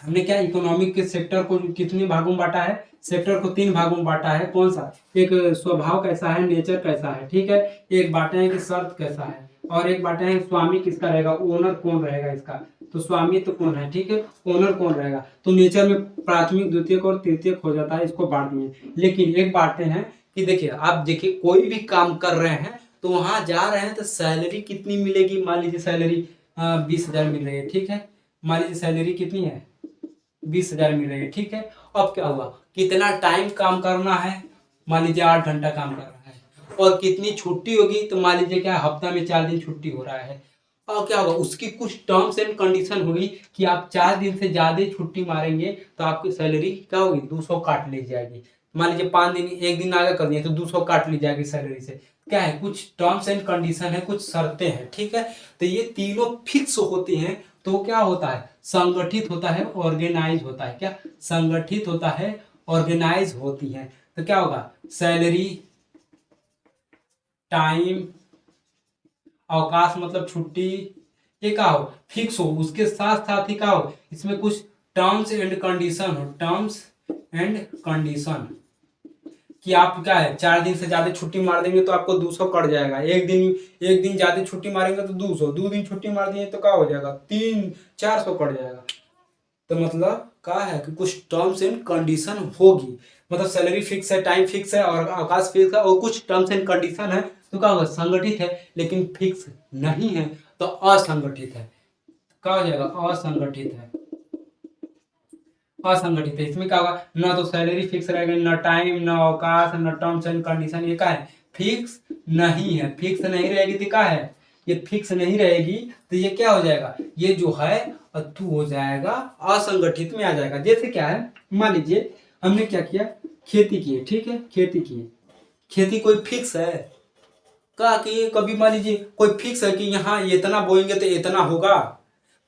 हमने क्या इकोनॉमिक के सेक्टर को कितने भागों में बांटा है, सेक्टर को 3 भागों में बांटा है। कौन सा, एक स्वभाव कैसा है, नेचर कैसा है, ठीक है, एक बांटे हैं कि शर्त कैसा है, और एक बांटे हैं स्वामी किसका रहेगा, ओनर कौन रहेगा इसका, तो स्वामी तो कौन है, ठीक है, ओनर कौन रहेगा। तो नेचर में प्राथमिक द्वितीयक और तृतीयक हो जाता है, इसको बांट दिए। लेकिन एक बांटे हैं कि देखिए, आप देखिए कोई भी काम कर रहे हैं तो वहां जा रहे हैं तो सैलरी कितनी मिलेगी, मान लीजिए सैलरी 20,000 मिल रही है, ठीक है, मान लीजिए सैलरी कितनी है, 20,000 मिल रही है, ठीक है। अब क्या हुआ, कितना टाइम काम करना है, मान लीजिए 8 घंटा काम करना है, और कितनी छुट्टी होगी, तो मान लीजिए क्या हफ्ता में 4 दिन छुट्टी हो रहा है। और क्या होगा, उसकी कुछ टर्म्स एंड कंडीशन होगी कि आप 4 दिन से ज्यादा छुट्टी मारेंगे तो आपकी सैलरी क्या होगी, 200 काट ली जाएगी। मान लीजिए 5 दिन, एक दिन आगे कर दिए तो 200 काट ली जाएगी सैलरी से। क्या है, कुछ टर्म्स एंड कंडीशन है, कुछ शर्तें हैं, ठीक है। तो ये तीनों फिक्स होती हैं तो क्या होता है, संगठित होता है, ऑर्गेनाइज होता है। क्या, संगठित होता है, ऑर्गेनाइज होती है। तो क्या होगा, सैलरी, टाइम, अवकाश मतलब छुट्टी, ये क्या हो, फिक्स हो, उसके साथ साथ ही क्या हो, इसमें कुछ टर्म्स एंड कंडीशन हो, टर्म्स एंड कंडीशन, कि आप क्या है 4 दिन से ज्यादा छुट्टी मार देंगे तो आपको 200 कट जाएगा, एक दिन ज्यादा छुट्टी मारेंगे तो 200, 2 दिन छुट्टी मार दिए तो क्या हो जाएगा, 400 कट जाएगा। तो मतलब क्या है कि कुछ टर्म्स एंड कंडीशन होगी, मतलब सैलरी फिक्स है, टाइम फिक्स है, और अवकाश फिक्स है, और कुछ टर्म्स एंड कंडीशन है, तो क्या होगा, संगठित है लेकिन फिक्स नहीं है तो असंगठित है। क्या हो जाएगा, असंगठित है, असंगठित है। इसमें क्या होगा, ना तो सैलरी फिक्स रहेगा, ना टाइम, ना अवकाश, ना टर्म्स एंड कंडीशन, ये क्या है, फिक्स नहीं है। फिक्स नहीं रहेगी तो क्या है, ये फिक्स नहीं रहेगी तो ये क्या हो जाएगा, ये जो है अथू हो जाएगा, असंगठित में आ जाएगा। जैसे क्या है, मान लीजिए हमने क्या किया, खेती की, ठीक है, खेती की, खेती कोई फिक्स है का, कि कभी मान लीजिए कोई फिक्स है कि यहाँ इतना बोएंगे तो इतना होगा,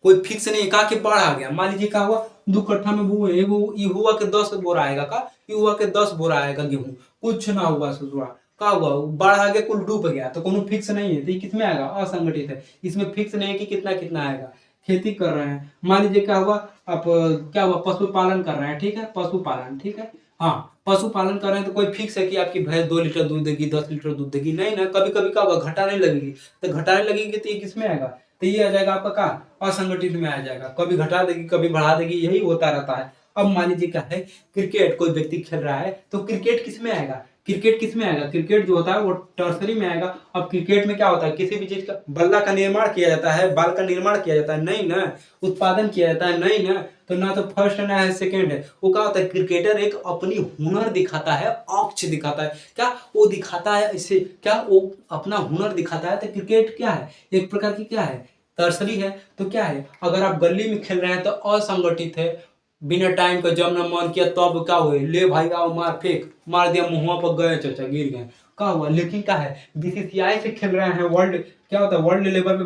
कोई फिक्स नहीं, का के बढ़ आ गया, मान लीजिए क्या हुआ, 2 कट्ठा में बोए, ये हुआ कि 10 बोरा आएगा, का ये हुआ कि 10 बोरा आएगा गेहूं, कुछ ना हुआ ससुरा, का हुआ, बाढ़ आ गया, कुल डूब गया, तो कोनो फिक्स नहीं है, तो ये किसमें आएगा, असंगठित है। इसमें फिक्स नहीं है कि कितना कितना आएगा। खेती कर रहे हैं, मान लीजिए क्या हुआ, आप क्या हुआ, पशुपालन कर रहे हैं, ठीक है, पशुपालन, ठीक है, हाँ, पशुपालन कर रहे हैं तो कोई फिक्स है कि आपकी भैंस 2 लीटर दूध देगी, 10 लीटर दूध देगी, नहीं ना, कभी कभी क्या होगा, घटाने लगेगी, तो घटाने लगेगी तो ये किसमें आएगा, तो ये आ जाएगा आपका का, असंगठित में आ जाएगा, कभी घटा देगी कभी बढ़ा देगी, यही होता रहता है। अब मान लीजिए क्या है, क्रिकेट कोई व्यक्ति खेल रहा है तो क्रिकेट किस में आएगा, क्रिकेट किस में आएगा, क्रिकेट जो होता है वो टर्सरी में आएगा। अब क्रिकेट में क्या होता है, किसी भी चीज का बल्ला का निर्माण किया जाता है, बाल का निर्माण किया जाता है, नहीं ना, उत्पादन किया जाता है, नहीं ना, तो ना तो फर्स्ट है ना है सेकंड है। वो क्या होता है, क्रिकेटर एक अपनी हुनर दिखाता है, अक्ष दिखाता है, क्या वो दिखाता है, इसे क्या वो अपना हुनर दिखाता है। तो क्रिकेट क्या है, एक प्रकार की क्या है, टर्सरी है। तो क्या है, अगर आप गली में खेल रहे हैं तो असंगठित है, बिना टाइम का, जब ना मन किया तब क्या हुए, ले भाई आओ मार फेंक, मार दिया मुंह पर, गए चाचा गिर गए, क्या हुआ। लेकिन क्या है, बीसीसीआई से खेल रहे हैं, वर्ल्ड क्या होता है, वर्ल्ड लेवल पे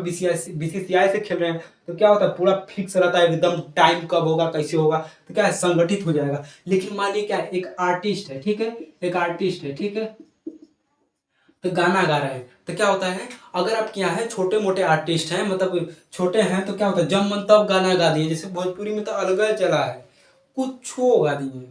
बीसीसीआई से खेल रहे हैं तो क्या होता है, पूरा फिक्स रहता है एकदम, टाइम कब होगा कैसे होगा, तो क्या है, संगठित हो जाएगा। लेकिन मान लीजिए क्या है, एक आर्टिस्ट है, ठीक है, एक आर्टिस्ट है, ठीक है, तो गाना गा रहे हैं तो क्या होता है, अगर आपके यहाँ है छोटे मोटे आर्टिस्ट हैं, मतलब छोटे हैं, तो क्या होता है, जब मन तब गाना गा दिए, जैसे भोजपुरी में तो अलग चला है, कुछ गा दिए,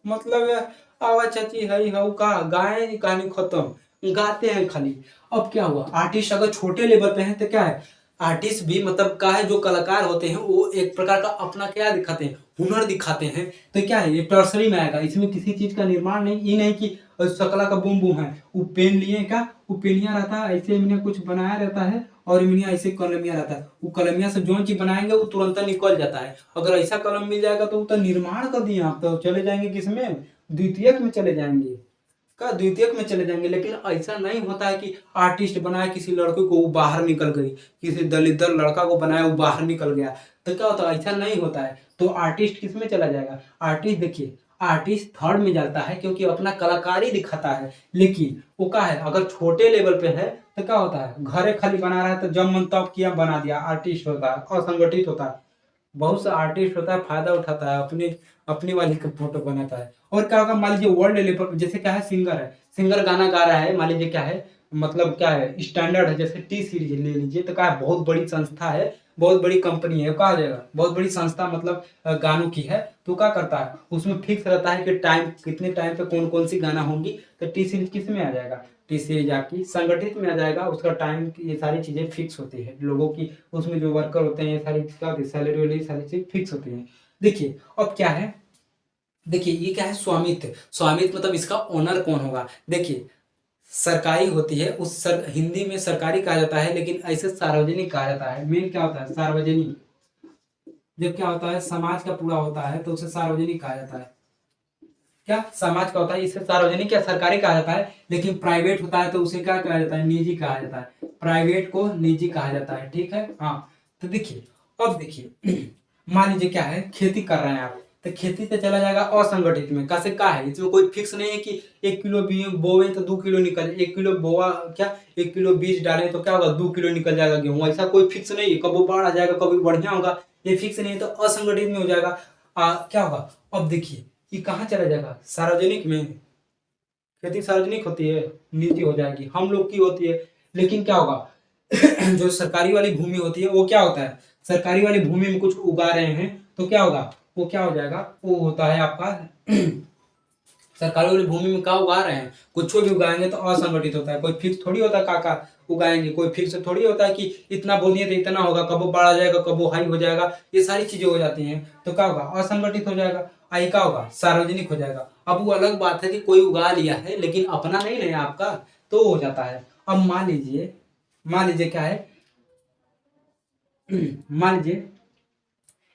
मतलब आवा चाची हई हऊ का गाए, कहानी खत्म, गाते हैं खाली। अब क्या हुआ, आर्टिस्ट अगर छोटे लेवल पे हैं तो क्या है, आर्टिस्ट भी मतलब का है, जो कलाकार होते हैं वो एक प्रकार का अपना क्या दिखाते हैं, हुनर दिखाते हैं। तो क्या है, ये टर्सरी में आएगा, इसमें किसी चीज का निर्माण नहीं, ये नहीं कि सकला का बूम बूम है, वो पेन लिए का, वो पेनिया रहता है ऐसे, इन्हें कुछ बनाया रहता है, और इन्हें ऐसे कलमिया रहता है, वो कलमिया से जो चीज बनाएंगे वो तुरंत निकल जाता है। अगर ऐसा कलम मिल जाएगा तो वो तो निर्माण कर दिए, आप तो चले जाएंगे किसमें, द्वितीयक में चले जाएंगे, का द्वितीयक में चले जाएंगे। लेकिन ऐसा नहीं होता है कि आर्टिस्ट बनाया किसी लड़के को, वो बाहर निकल गई, किसी दलित लड़का को बनाया वो बाहर निकल गया, तो क्या होता है, ऐसा नहीं होता है। तो आर्टिस्ट किस में चला जाएगा, आर्टिस्ट देखिए, आर्टिस्ट थर्ड में जाता है क्योंकि अपना कलाकारी दिखाता है। लेकिन वो क्या है, अगर छोटे लेवल पे है तो क्या होता है, घरे खाली बना रहा है तो जब मन तब किया बना दिया, आर्टिस्ट होता है, असंगठित होता है। बहुत सा आर्टिस्ट होता है, फायदा उठाता है, अपने अपनी वाली का फोटो बनाता है। और क्या होगा, मान लीजिए वर्ल्ड लेवल पर, जैसे क्या है, सिंगर है, सिंगर गाना गा रहा है, मान लीजिए क्या है, मतलब क्या है, स्टैंडर्ड है, जैसे टी सीरीज ले लीजिए, तो क्या है, बहुत बड़ी संस्था है, बहुत बड़ी कंपनी है, कहा जाएगा बहुत बड़ी संस्था, मतलब गानों की है। तो क्या करता है, उसमें फिक्स रहता है कि टाइम, कितने टाइम पे कौन कौन सी गाना होंगी। तो टी सीरीज किस में आ जाएगा, टी सीरीज आपकी संगठित में आ जाएगा, उसका टाइम, ये सारी चीजें फिक्स होती है लोगों की, उसमें जो वर्कर होते हैं, ये सारी क्या होती है, सैलरी वाली सारी चीज फिक्स होती है। देखिए अब क्या है, देखिए ये क्या है, स्वामित्व, स्वामित्व मतलब इसका ओनर कौन होगा। देखिए सरकारी होती है, हिंदी में सरकारी कहा जाता है, लेकिन ऐसे सार्वजनिक कहा जाता है। मेन क्या होता है, सार्वजनिक, जब क्या होता है समाज का पूरा होता है तो उसे सार्वजनिक कहा जाता है। क्या समाज का होता है, इसे सार्वजनिक या सरकारी कहा जाता है। लेकिन प्राइवेट होता है तो उसे क्या कहा जाता है, निजी कहा जाता है, प्राइवेट को निजी कहा जाता है, ठीक है। हाँ, तो देखिए, अब देखिए मान लीजिए क्या है, खेती कर रहे हैं आप, तो खेती से चला जाएगा असंगठित में, कैसे क्या है, इसमें कोई फिक्स नहीं है कि 1 किलो बीज बोवे तो 2 किलो निकल, 1 किलो बोआ क्या, 1 किलो बीज डाले तो क्या होगा, 2 किलो निकल जाएगा गेहूं, ऐसा कोई फिक्स नहीं है, कभी बाढ़ आ जाएगा, कभी बढ़िया होगा, ये फिक्स नहीं है, तो असंगठित में हो जाएगा। क्या होगा, अब देखिए ये कहाँ चला जाएगा, सार्वजनिक में, खेती सार्वजनिक होती है, निजी हो जाएगी, हम लोग की होती है। लेकिन क्या होगा जो सरकारी वाली भूमि होती है वो क्या होता है, सरकारी वाली भूमि में कुछ उगा रहे हैं तो क्या होगा, वो क्या हो जाएगा, वो होता है आपका सरकारी वाली भूमि में क्या उगा रहे हैं, कुछ भी उगाएंगे तो असंगठित होता है, कोई फिक्स थोड़ी होता है काका उगाएंगे, कोई फिक्स थोड़ी होता है कि इतना बोनिए तो इतना होगा, कब वो बढ़ आ जाएगा, कब वो हाई हो जाएगा, ये सारी चीजें हो जाती हैं, तो क्या होगा, असंगठित हो जाएगा। आई क्या होगा, सार्वजनिक हो जाएगा। अब वो अलग बात है कि कोई उगा लिया है लेकिन अपना नहीं है आपका, तो हो जाता है। अब मान लीजिए क्या है, मान लीजिए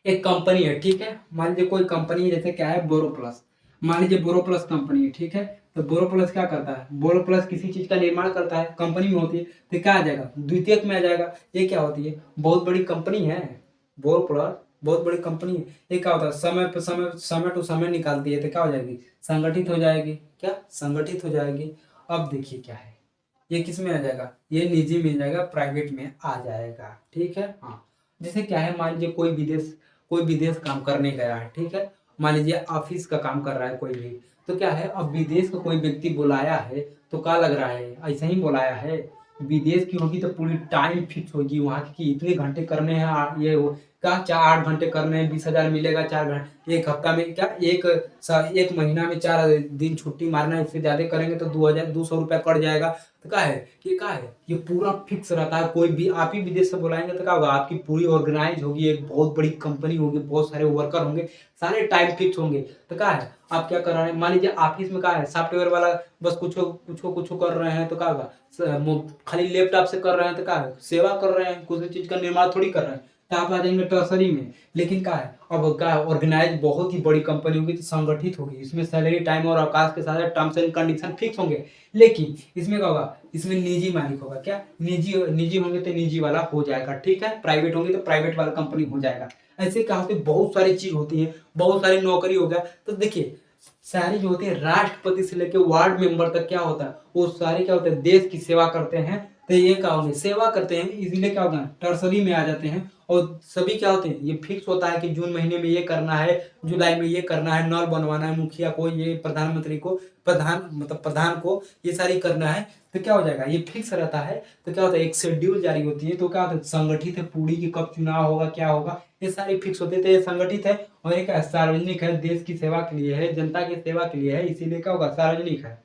एक कंपनी है, ठीक है, मान लीजिए कोई कंपनी है, जैसे क्या है, बोरोप्लस, मान लीजिए बोरोप्लस कंपनी है, ठीक है। तो बोरोप्लस क्या करता है, बोरोप्लस किसी चीज का निर्माण करता है, कंपनी में होती है, तो क्या आ जाएगा, द्वितीयक में आ जाएगा। ये क्या होती है, बहुत बड़ी कंपनी है, बोरोप्लस बहुत बड़ी कंपनी है। ये क्या होता है, समय पे समय टू समय निकालती है, तो क्या हो जाएगी, संगठित हो जाएगी, क्या संगठित हो जाएगी। अब देखिए क्या है, ये किस में आ जाएगा, ये निजी में आ जाएगा, प्राइवेट में आ जाएगा, ठीक है। हाँ, जैसे क्या है, मान लीजिए कोई विदेश काम करने गया है, ठीक है, मान लीजिए ऑफिस का काम कर रहा है कोई भी, तो क्या है, अब विदेश का कोई व्यक्ति बुलाया है, तो क्या लग रहा है, ऐसा ही बुलाया है, विदेश की होगी तो पूरी टाइम फिक्स होगी वहाँ की कि इतने घंटे करने हैं, ये वो क्या 4 8 घंटे करने हैं, 20,000 मिलेगा, 4 घंटे, एक हफ्ता में क्या, एक महीना में 4 दिन छुट्टी मारना है, इससे ज्यादा करेंगे तो 2,200 रुपया कट जाएगा। तो क्या है, ये क्या है, ये पूरा फिक्स रहता है। कोई भी आप ही विदेश से बुलाएंगे तो क्या होगा, आपकी पूरी ऑर्गेनाइज होगी, एक बहुत बड़ी कंपनी होगी, बहुत सारे वर्कर होंगे, सारे टाइम फिक्स होंगे। तो क्या है, आप क्या कर रहे हैं, मान लीजिए ऑफिस में क्या है, सॉफ्टवेयर वाला बस कुछ कर रहे हैं, तो क्या होगा, खाली लैपटॉप से कर रहे हैं, तो क्या है, सेवा कर रहे हैं, कुछ चीज का निर्माण थोड़ी कर रहे हैं, तो आप आ जाएंगे टर्सरी में। लेकिन क्या है, अब क्या है, ऑर्गेनाइज बहुत ही बड़ी कंपनी होगी तो संगठित होगी, इसमें सैलरी, टाइम और अवकाश के साथ टर्म्स एंड कंडीशन फिक्स होंगे। लेकिन इसमें क्या होगा, इसमें निजी मालिक होगा, क्या निजी निजी होंगे तो निजी वाला हो जाएगा, ठीक है, प्राइवेट होंगे तो प्राइवेट वाला कंपनी हो जाएगा। ऐसे क्या होते हैं, बहुत सारी चीज होती है, बहुत सारी नौकरी हो गया। तो देखिए सारी जो होती है, राष्ट्रपति से लेके वार्ड मेंबर तक क्या होता है, वो सारे क्या होते हैं, देश की सेवा करते हैं। तो ये क्या होंगे, सेवा करते हैं, इसलिए क्या होगा, टर्सरी में आ जाते हैं। और सभी क्या होते हैं, ये फिक्स होता है कि जून महीने में ये करना है, जुलाई में ये करना है, नल बनवाना है, मुखिया को, ये प्रधानमंत्री को, प्रधान को ये सारी करना है। तो क्या हो जाएगा, ये फिक्स रहता है। तो क्या होता है, एक शेड्यूल जारी होती है, तो क्या होता है, संगठित है पूरी की, कब चुनाव होगा, क्या होगा, ये सारी फिक्स होते थे, ये संगठित है। और एक सार्वजनिक है, देश की सेवा के लिए है, जनता की सेवा के लिए है, इसीलिए क्या होगा, सार्वजनिक है।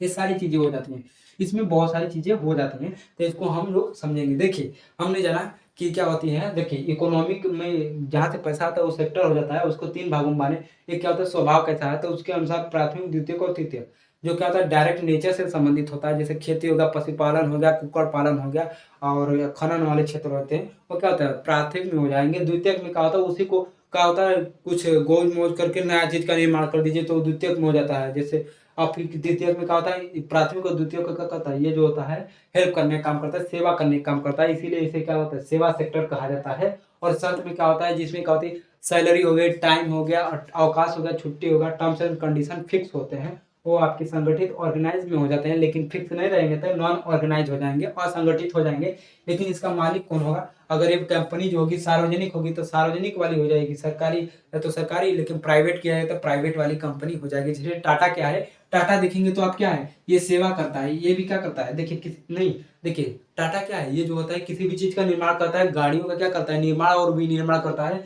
ये सारी चीजें हो जाती हैं, इसमें बहुत सारी चीजें हो जाती हैं, तो इसको हम लोग समझेंगे। देखिए हमने जाना कि क्या होती है, देखिए इकोनॉमिक में जहाँ से पैसा आता है वो सेक्टर हो जाता है, उसको 3 भागों में बांटे। एक क्या होता है, स्वभाव कैसा है, तो उसके अनुसार प्राथमिक, द्वितीयक और तृतीयक। जो क्या होता है, डायरेक्ट नेचर से संबंधित होता है, जैसे खेती हो गया, पशुपालन हो गया, कुक्कुट पालन हो गया, और खनन वाले क्षेत्र होते हैं, वो क्या होता है, प्राथमिक में हो जाएंगे। द्वितीयक में क्या होता है, उसी को क्या होता है, कुछ गोज मोज करके नया चीज का निर्माण कर दीजिए तो द्वितीयक में हो जाता है। जैसे अब फिर द्वितीयक में क्या होता है, प्राथमिक और द्वितीयक का क्या करता है, ये जो होता है हेल्प करने का काम करता है, सेवा करने का काम करता है, इसीलिए इसे क्या होता है, सेवा सेक्टर कहा जाता है। और शर्त में क्या होता है, जिसमें क्या होती है, सैलरी हो गई, टाइम हो गया, अवकाश हो गया, छुट्टी होगा, टर्म्स एंड कंडीशन फिक्स होते हैं, वो आपके संगठित ऑर्गेनाइज में हो जाते हैं। लेकिन फिक्स नहीं रहेंगे तो नॉन ऑर्गेनाइज हो जाएंगे, असंगठित हो जाएंगे। लेकिन इसका मालिक कौन होगा? अगर ये कंपनी जो होगी सार्वजनिक होगी तो सार्वजनिक वाली हो जाएगी, सरकारी है तो सरकारी, लेकिन प्राइवेट किया है तो प्राइवेट वाली कंपनी हो जाएगी। जैसे टाटा क्या है, टाटा देखेंगे तो आप क्या है, ये सेवा करता है, ये भी क्या करता है, देखिए किस नहीं, देखिए टाटा क्या है, ये जो होता है किसी भी चीज का निर्माण करता है, गाड़ियों का क्या करता है, निर्माण और विनिर्माण करता है।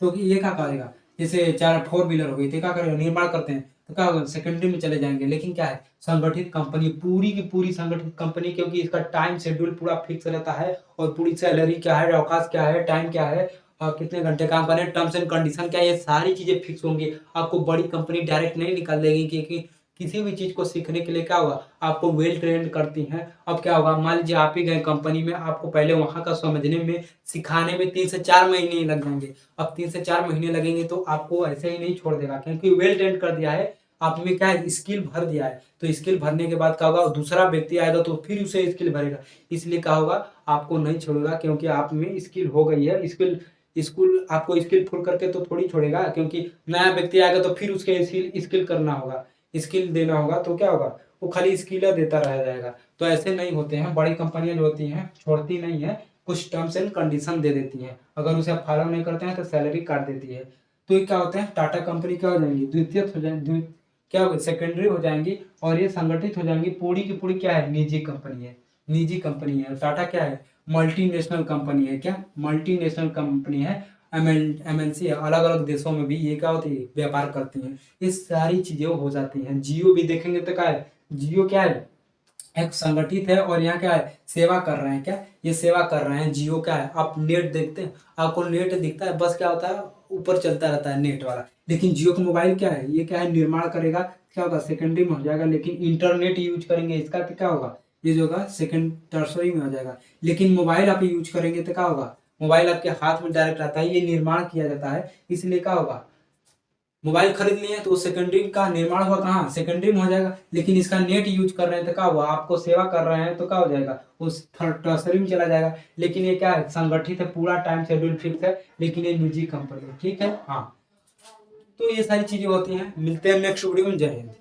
तो ये क्या करेगा, जैसे चार फोर व्हीलर हो गई तो क्या करेगा, निर्माण करते हैं तो क्या होगा, सेकेंडरी में चले जाएंगे। लेकिन क्या है, संगठित कंपनी, पूरी की पूरी संगठित कंपनी, क्योंकि इसका टाइम शेड्यूल पूरा फिक्स रहता है और पूरी सैलरी क्या है, अवकाश क्या है, टाइम क्या है और कितने घंटे काम करें, टर्म्स एंड कंडीशन क्या है, ये सारी चीजें फिक्स होंगी। आपको बड़ी कंपनी डायरेक्ट नहीं निकाल देगी, क्योंकि किसी भी चीज को सीखने के लिए क्या होगा, आपको वेल ट्रेंड करती हैं। अब क्या होगा, मान लीजिए आप ही गए कंपनी में, आपको पहले वहां का समझने में, सिखाने में 3 से 4 महीने ही लग जाएंगे। अब 3 से 4 महीने लगेंगे तो आपको ऐसे ही नहीं छोड़ देगा, क्योंकि वेल ट्रेंड कर दिया है, आप में क्या है, स्किल भर दिया है। तो स्किल भरने के बाद क्या होगा, दूसरा व्यक्ति आएगा तो फिर उसे स्किल भरेगा, इसलिए क्या होगा, आपको नहीं छोड़ेगा, क्योंकि आप में स्किल हो गई है। स्किल स्कूल आपको स्किलफुल करके तो थोड़ी छोड़ेगा, क्योंकि नया व्यक्ति आएगा तो फिर उसके स्किल करना होगा, स्किल देना होगा, तो क्या होगा, वो खाली स्किल देता रह जाएगा। तो ऐसे नहीं होते हैं, बड़ी कंपनियां जो होती हैं छोड़ती नहीं है, कुछ टर्म्स एंड कंडीशन दे देती हैं, अगर उसे आप फॉलो नहीं करते हैं तो सैलरी काट देती है। तो ये क्या होते हैं, टाटा कंपनी क्या हो जाएंगी, द्वितीय हो जाएंगी, क्या हो, सेकेंडरी हो जाएंगी, और ये संगठित हो जाएंगी, पूरी की पूरी क्या है, निजी कंपनी है, निजी कंपनी है। टाटा क्या है, मल्टीनेशनल कंपनी है, क्या मल्टीनेशनल कंपनी है, एमएनसी है, अलग अलग देशों में भी ये क्या होती है, व्यापार करती हैं। ये सारी चीजें हो जाती हैं। जियो भी देखेंगे तो क्या है, जियो क्या है, एक संगठित है, और यहाँ क्या है, सेवा कर रहे हैं, क्या ये सेवा कर रहे हैं। जियो क्या है, आप नेट देखते हैं, आपको नेट दिखता है, बस क्या होता है, ऊपर चलता रहता है नेट वाला। लेकिन जियो का मोबाइल क्या है, ये क्या है, निर्माण करेगा, क्या होगा, सेकेंडरी में हो जाएगा। लेकिन इंटरनेट यूज करेंगे इसका तो क्या होगा, ये जो होगा सेकेंड टर्सरी में हो जाएगा। लेकिन मोबाइल आप यूज करेंगे तो क्या होगा, मोबाइल आपके हाथ में डायरेक्ट आता है, ये निर्माण किया जाता है, इसलिए क्या होगा, मोबाइल खरीद लिए तो सेकेंडरी का निर्माण हुआ कहाँ, सेकेंडरी में हो जाएगा। लेकिन इसका नेट यूज कर रहे हैं तो क्या हुआ, आपको सेवा कर रहे हैं तो क्या हो जाएगा, उस टर्सरी में चला जाएगा। लेकिन ये क्या है, संगठित है, पूरा टाइम शेड्यूल फिक्स है, लेकिन ये निजी कंपनी है, ठीक है। हाँ, तो ये सारी चीजें होती हैं। मिलते हैं नेक्स्ट वीडियो में। जय हिंद।